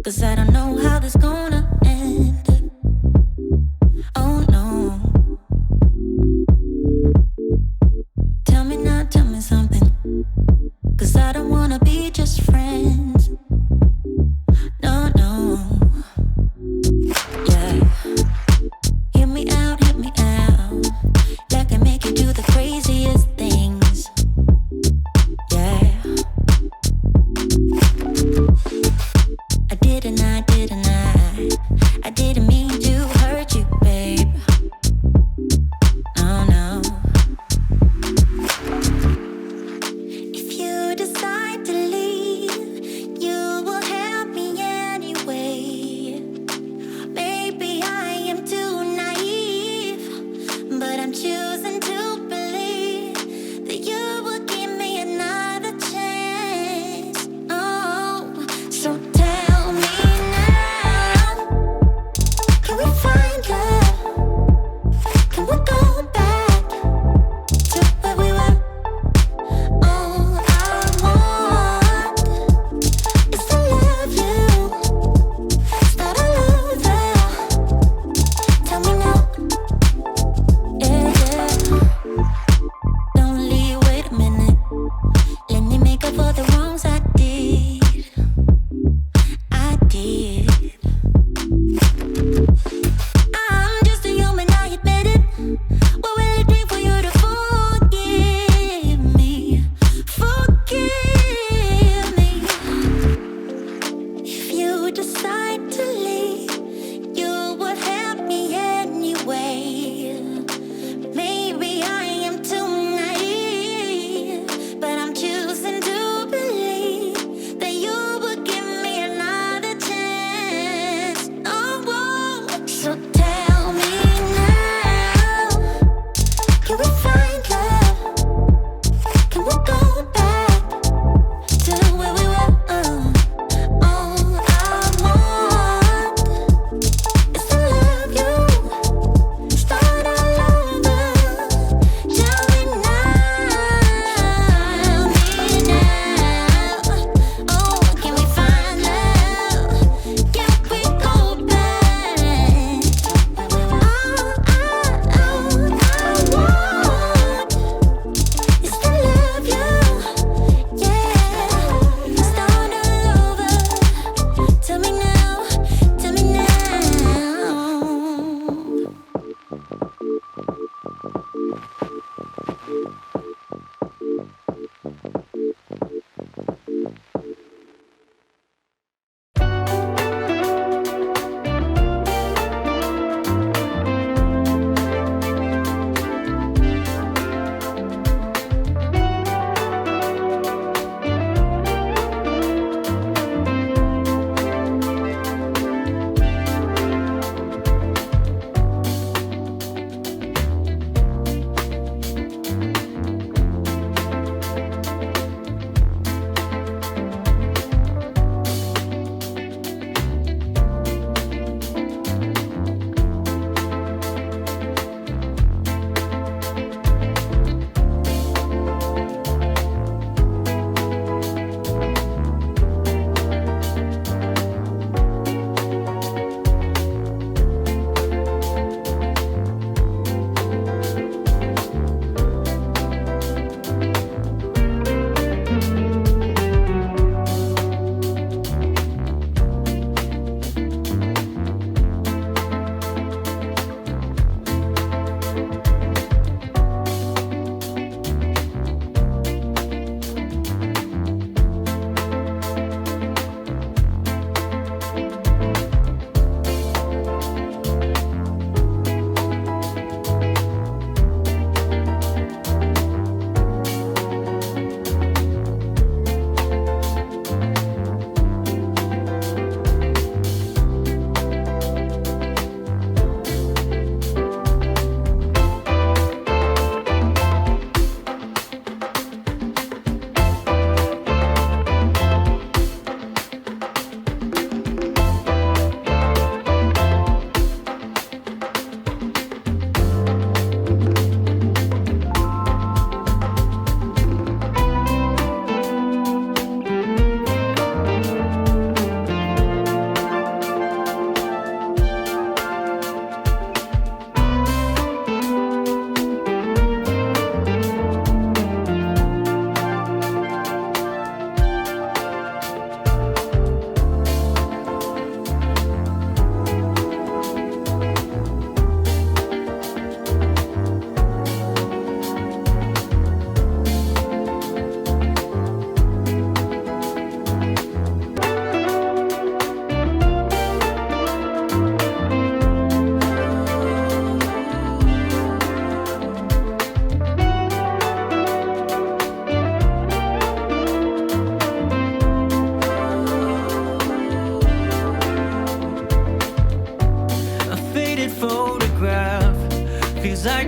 'Cause I don't know how this gonna end. Oh no. Tell me now, tell me something. 'Cause I don't wanna be just friends. No, no. Yeah. Hear me out, hear me out. Like I make you do the craziest things. Yeah. I didn't mean to hurt you, babe. No, no. If you decide to leave,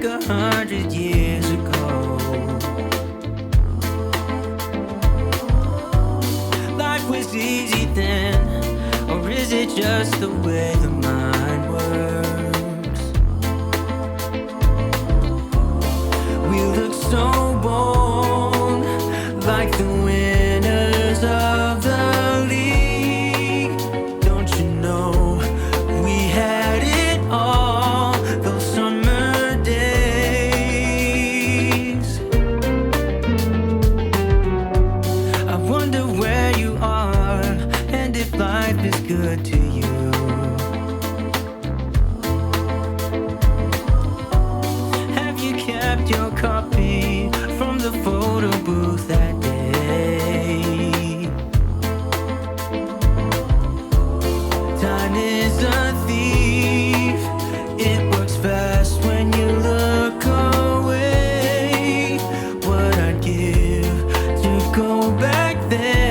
like 100 years ago. Life was easy then, or is it just the way the mind works? We look so bold, like the winners of the league. Don't you know we had it all those summer days? I wonder where you are and if life is good to you. Have you kept your copy from the photo booth that day? Time is a thief, it works fast when you look away. What I'd give to go back there.